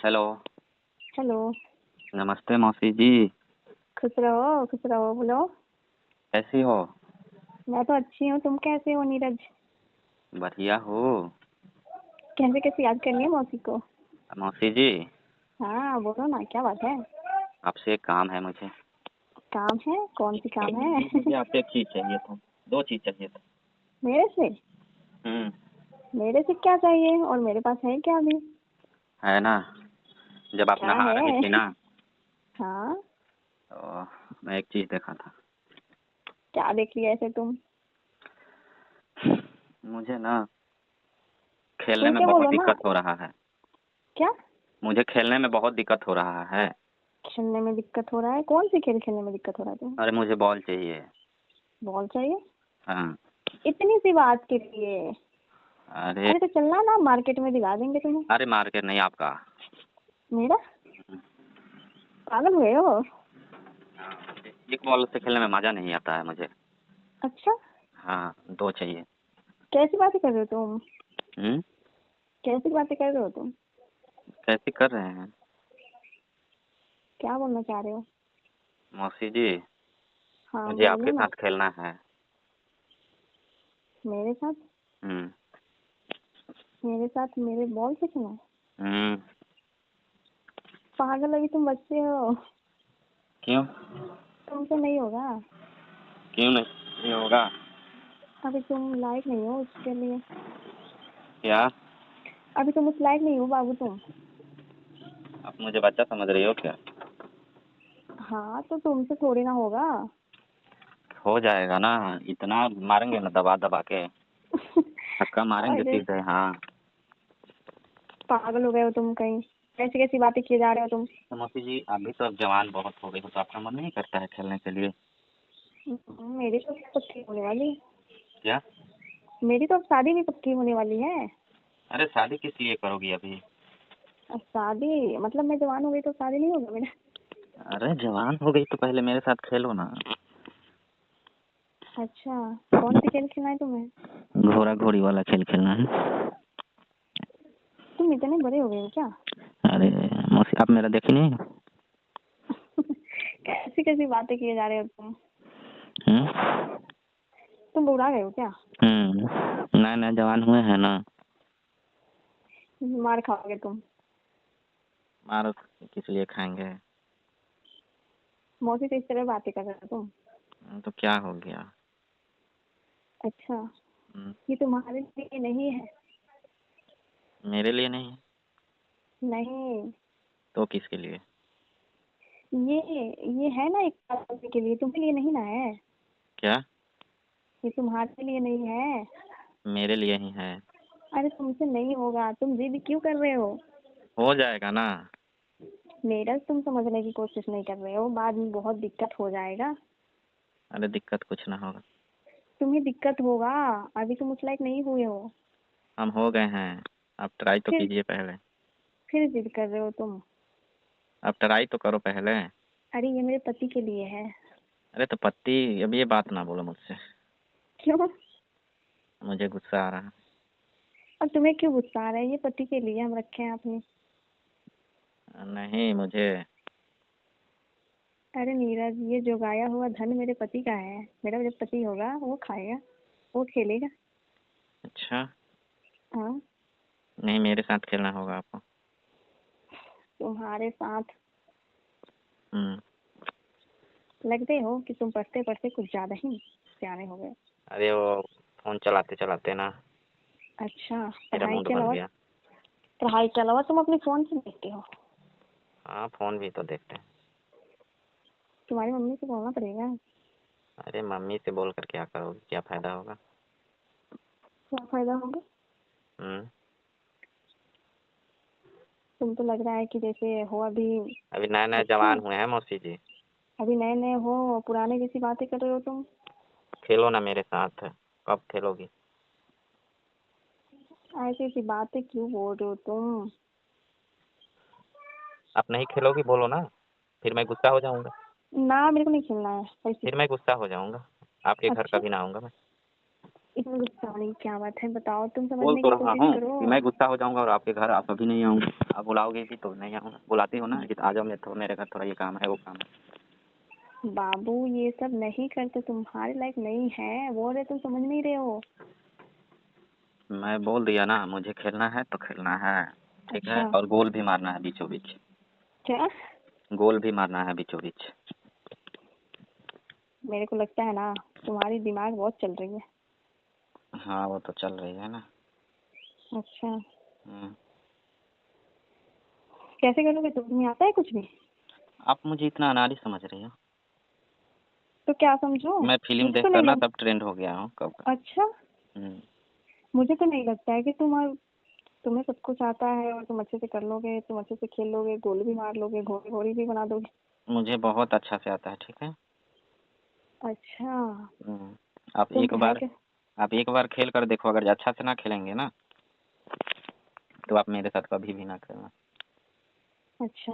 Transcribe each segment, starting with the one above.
Hello. Hello. नमस्ते मौसी जी। खुश रहो बोलो। कैसी हो? मैं तो अच्छी हूँ, तुम कैसे हो नीरज? बढ़िया हो। कैसे कैसे याद करनी है मौसी को? मौसी जी, हाँ बोलो ना, क्या बात है? आपसे एक काम है मुझे। काम है? कौन सी काम है? मुझे आपसे एक चीज चाहिए था, दो चीज चाहिए था। मेरे से? मेरे से क्या चाहिए? और मेरे पास है क्या अभी? है ना, जब आप क्या नहा रही है? थी ना हाँ। तो मैं एक चीज देखा था। क्या देख लिया ऐसे तुम? मुझे ना खेलने खुल में के बहुत बोलो ना। दिक्कत हो रहा है। क्या? मुझे खेलने में बहुत दिक्कत हो रहा है। खेलने में दिक्कत हो रहा है? कौन सी खेल खेलने में दिक्कत हो रहा है तुम्हें? अरे मुझे बॉल चाहिए। बॉल चाहिए? हाँ। इतनी सी बात के लिए? अरे अरे तो चलना ना, मार्केट में दिला देंगे तुम्हें। अरे मार्केट नहीं, आपका। मेरा? पागल हुए हो? एक बॉल से खेलने में मजा नहीं आता है मुझे। अच्छा। हाँ, दो चाहिए। कैसी बातें कर रहे हो तुम? हम्म। कैसी बातें कर रहे हो तुम? कैसे कर रहे हैं क्या बोलना चाह रहे हो? मौसी जी? हाँ मुझे बोलो आपके ना। साथ खेलना है। मेरे साथ? हम्म। मेरे साथ मेरे बॉल से खेलना है? हम्म। पागल, अभी तुम बच्चे हो। क्यों? तुमसे नहीं होगा। क्यों नहीं होगा? अभी तुम लायक नहीं हो उसके लिए। क्या? अभी तुम उस लायक नहीं हो बाबू तुम। आप मुझे बच्चा समझ रही हो क्या? हाँ तो तुमसे थोड़ी ना होगा। हो जाएगा ना, इतना मारेंगे ना दबा दबा के, धक्का मारेंगे अरे सीधे। हाँ। पागल हो गए हो तुम कहीं? कैसी कैसी बातें किए जा रहे हो तुम? तो मौसी जी, अभी तो अब जवान बहुत हो गई हो, तो आपका मन नहीं करता है खेलने के लिए? मेरी तो पक्की होने वाली है। क्या? मेरी तो अब शादी भी पक्की होने वाली है। अरे शादी किस लिए करोगी अभी? अब शादी मतलब मैं जवान हो गई तो शादी नहीं होगा मेरा? अरे जवान हो गई तो पहले मेरे साथ खेलो ना। अच्छा। कौन सी खेल खेलना है तुम्हें? घोड़ा घोड़ी वाला खेल खेलना है। तुम इतने बड़े हो गए हो क्या? अरे मौसी, आप मेरा देखे नहीं? कैसी कैसी बातें किए जा रहे हो तुम? हम्म। तुम बुढ़ा गए हो क्या? नए नए जवान हुए हैं ना। मार खाओगे तुम। मारो किस लिए खाएंगे? मौसी से इस तरह बातें कर रहे हो तुम? तो क्या हो गया? अच्छा। हम्म, ये तुम्हारे लिए नहीं है। मेरे लिए नहीं है नहीं। तो किसके लिए? ये है ना एक पागल के लिए, तुम्हारे लिए नहीं ना है। क्या? ये तुम्हारे लिए नहीं है। मेरे लिए ही है। अरे तुमसे नहीं होगा, तुम जिद क्यों कर रहे हो? हो जाएगा ना। मेरा तुम समझने की कोशिश नहीं कर रहे हो, बाद में बहुत दिक्कत हो जाएगा। अरे दिक्कत कुछ ना होगा। तुम्हें दिक्कत होगा। अभी तुम उस लायक नहीं हुए हो। हम हो गए हैं। आप ट्राई तो फिर कीजिए पहले। फिर जिद कर रहे हो तुम? आप ट्राई तो करो पहले। अरे ये मेरे पति के लिए है। अरे तो पति, अब ये बात ना बोलो मुझसे। क्यों? मुझे गुस्सा आ रहा है। अब तुम्हें क्यों गुस्सा आ रहा है? ये पति के लिए हम रखे हैं अपने। नहीं मुझे। अरे नीरज, ये जो गाया हुआ धन मेरे पति का है। मेरा जब पति होगा वो खाएगा, वो खेलेगा। अच्छा। हाँ। नहीं, मेरे साथ खेलना होगा आपको। तुम्हारे साथ? हम्म। लगते हो कि तुम पढ़ते पढ़ते कुछ ज्यादा ही सियाने हो गए। अरे वो फोन चलाते चलाते ना अच्छा। मेरा पढ़ाई मूड के बन अलावा? गया। पढ़ाई के अलावा तुम अपने फोन से देखते हो? हाँ, फोन भी तो देखते हैं। तुम्हारी मम्मी से बोलना पड़ेगा। अरे मम्मी से बोल कर क्या करोगे, क्या फायदा होगा? क्या फायदा होगा? हम्म। तुम तो लग रहा है कि जैसे हो अभी। अभी नए नए बच्चे जवान हो। हुए हैं मौसी जी। अभी नए नए हो, पुराने जैसी बातें कर रहे हो तुम। खेलो ना मेरे साथ। कब खेलोगी? ऐसी ऐसी बातें क्यों बोल रहे हो तुम? आप नहीं खेलोगी बोलो ना, फिर मैं गुस्सा हो जाऊंगा। ना, मेरे को नहीं खेलना है ऐसी। फिर मैं गुस्सा हो जाऊंगा। आपके घर अच्छा। कभी ना आऊंगा मैं। इसमें गुस्सा होने की क्या बात है? बताओ, तुम बोल समझने तो की रहा कोशिश हूँ करो। कि मैं गुस्सा हो जाऊंगा और आपके घर आप कभी नहीं आऊंगा। आप बुलाओगे भी तो नहीं आऊँगा, बुलाती हो ना कि आ जाओ मेरे घर, थोड़ा ये काम है वो काम है। बाबू ये सब नहीं करते, तुम्हारे लायक नहीं है, बोल रहे तुम समझ नहीं रहे हो। मैं बोल दिया ना, मुझे खेलना है तो खेलना है, ठीक है। अच्छा। और गोल भी मारना है बीचों बीच, क्या? गोल भी मारना है बीचों बीच। मेरे को लगता है ना तुम्हारी दिमाग बहुत चल रही है। हाँ वो तो चल रही है ना। अच्छा। हम्म। कैसे करोगे तुम, तुम्हें आता है कुछ भी? आप मुझे इतना अनाड़ी समझ रही हो? तो क्या समझो? मैं फिल्म मुझे तो देखकर नहीं ना लग। तब ट्रेंड हो गया हूँ कब का। अच्छा। हम्म। मुझे तो नहीं लगता है कि तुम्हें सब कुछ आता है और तुम अच्छे से कर लोगे, तुम अच्छे से खेल लोगे, गोल भी मार लोगे, घोड़ी घोड़ी भी बना दोगे। मुझे बहुत अच्छा से आता है, ठीक है। अच्छा। हम्म। आप तुम एक है बार क्या? आप एक बार खेल कर देखो, अगर अच्छा से ना खेलेंगे ना तो आप मेरे साथ कभी भी ना खेलना। अच्छा।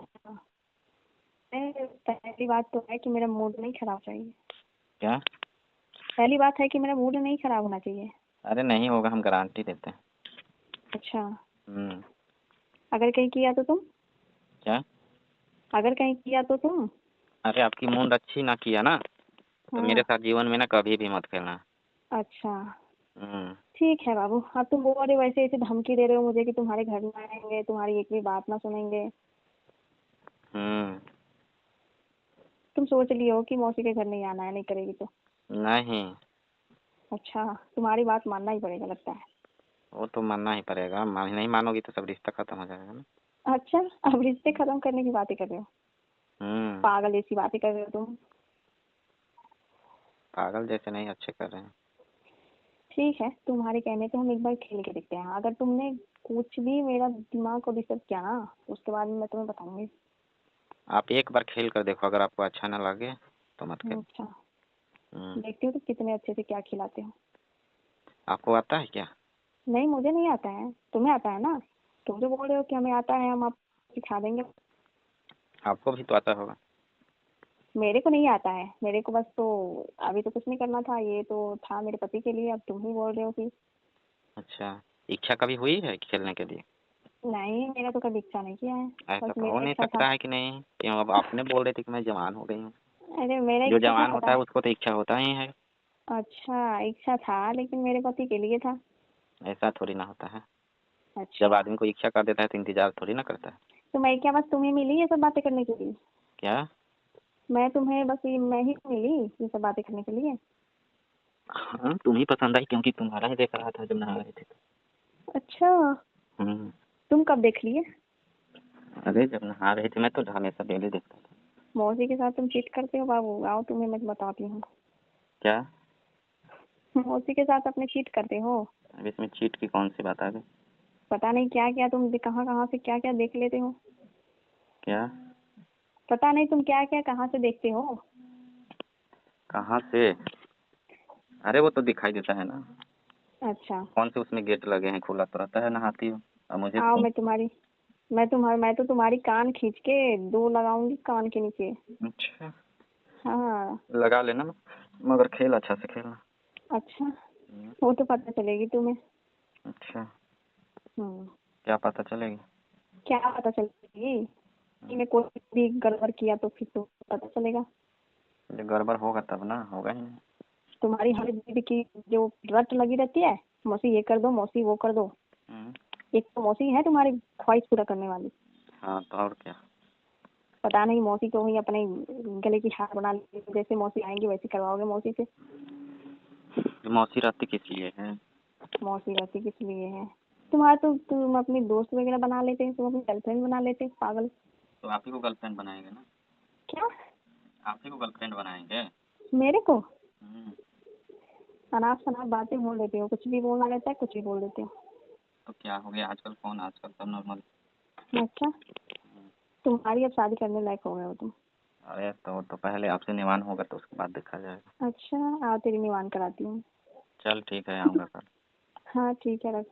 पहली बात तो है कि मेरा मूड नहीं खराब चाहिए। क्या? पहली बात है कि मेरा मूड नहीं खराब होना चाहिए। अरे नहीं होगा, हम गारंटी देते हैं। अच्छा। हम्म। अगर कहीं किया तो तुम? क्या? अगर कहीं किया तो तुम? अरे आपकी मूड अच्छी ना किया ना तो मेरे हाँ। साथ जीवन में ना कभी भी मत खेलना। अच्छा। हम्म। ठीक है बाबू, अब तुम बोल रहे हो वैसे ऐसे धमकी दे रहे हो मुझे कि तुम्हारे घर में आएंगे, तुम्हारी एक भी बात ना सुनेंगे। हम्म। तुम सोच लियो हो कि मौसी के घर नहीं आना है, नहीं करेगी तो? नहीं, अच्छा, तुम्हारी बात मानना ही पड़ेगा लगता है। वो तो मानना ही पड़ेगा, नहीं मानोगी तो सब रिश्ता खत्म हो जाएगा ना। अच्छा, अब रिश्ते खत्म करने की बातें कर रहे हो? हम्म। पागल जैसी बातें कर रहे हो तुम। पागल जैसे नहीं, अच्छे कर रहे हैं। ठीक है, तुम्हारे कहने पे हम एक बार खेल के देखते हैं। अगर तुमने कुछ भी मेरा दिमाग को डिस्टर्ब किया ना तो उसके बाद मैं तुम्हें बताऊंगी। आप एक बार खेल कर देखो, अगर आपको अच्छा ना लगे तो मत खेल। अच्छा। हम्म। देखती हूँ तो कितने अच्छे से क्या खिलाते हो। आपको आता है क्या? नहीं, मुझे नहीं आता है, तुम्हें आता है ना। तुम जो बोल रहे हो कि हमें आता है, हम आपको सिखा देंगे। आपको भी तो आता होगा। मेरे को नहीं आता है, मेरे को बस तो अभी तो कुछ नहीं करना था, ये तो था मेरे पति के लिए। अब तुम ही बोल रहे हो कि अच्छा, इच्छा कभी हुई है खेलने के लिए? नहीं, मेरा तो कभी इच्छा नहीं किया है। ऐसा बस तो हो मेरा नहीं इच्छा था। सकता है कि नहीं, क्यों? अब आपने बोल रहे थे कि मैं जवान हो गई हूँ। अरे मेरा जो इच्छा था, जवान पता होता है है। उसको तो इच्छा होता ही है। अच्छा, इच्छा था लेकिन मेरे पति के लिए था। ऐसा थोड़ी ना होता है। जब अच्छा। आदमी को इच्छा कर देता है तो इंतजार थोड़ी ना करता है। तो मैं क्या बस तुम्हें मिली ये सब बातें करने के लिए? क्या? मैं ही मिली ये सब बातें करने के लिए? हाँ, तुम ही पसंद आई, क्योंकि तुम्हारा ही देख रहा था जब नहा रहे थे। अच्छा। हम्म। तुम कब देख लिए? अरे जब नहा रहे थे, मैं तो हमेशा डेली देखता था। मौसी के साथ तुम चीट करते हो बाबू, आओ तुम्हें मैं बताती हूँ। क्या? मौसी के साथ अपने चीट करते हो? अब इसमें चीट की कौन सी बात आ गई? पता नहीं क्या क्या तुम कहाँ कहाँ से क्या क्या देख लेते हो। क्या? पता नहीं तुम क्या क्या कहाँ से देखते हो। कहाँ से? अरे वो तो दिखाई देता है ना। अच्छा। कौन से उसमें गेट लगे हैं, खुला तो रहता है, नहाती हूँ। अब मुझे आओ, तो मैं तो तुम्हारी कान खींच के दो लगाऊंगी कान के नीचे। अच्छा, हाँ। लगा लेना, मगर खेल अच्छा से खेलना। अच्छा, वो तो पता चलेगी तुम्हें। अच्छा, हम्म। क्या पता चलेगी? क्या पता चलेगी? कि मैं कोई भी गड़बड़ किया तो फिर तो पता चलेगा। जब गड़बड़ होगा तब ना, होगा ही नहीं। तुम्हारी हर दीदी की जो रट लगी रहती है, मौसी ये कर दो, मौसी वो कर दो। हम्म। एक तो मौसी है तुम्हारी ख्वाहिश पूरा करने वाली। हाँ तो और क्या। पता नहीं मौसी को ही अपने गले की हार बना ली, जैसे मौसी आएंगी वैसे करवाओगे मौसी से। मौसी रहती किस लिए है? मौसी रहती किस लिए है? तुम्हारा तो तुम अपनी दोस्त वगैरह बना लेते, तुम अपनी गर्लफ्रेंड बना लेते पागल। तो आप ही को गर्लफ्रेंड बनाएंगे ना। क्या? आप ही को गर्लफ्रेंड बनाएंगे। मेरे को? हम्म। अनाप शनाप बातें बोल देते हो, कुछ भी बोलना रहता है कुछ भी बोल देते हो। तो क्या हो गया, आजकल फोन, आजकल सब नॉर्मल। अच्छा, तुम्हारी अब शादी करने लायक हो गए हो तुम। अरे तो पहले आपसे निवान होगा तो उसके बाद देखा जाएगा। अच्छा, आओ तेरी निवान कराती हूँ। चल ठीक है, आऊँगा कल। हाँ ठीक है, रखो।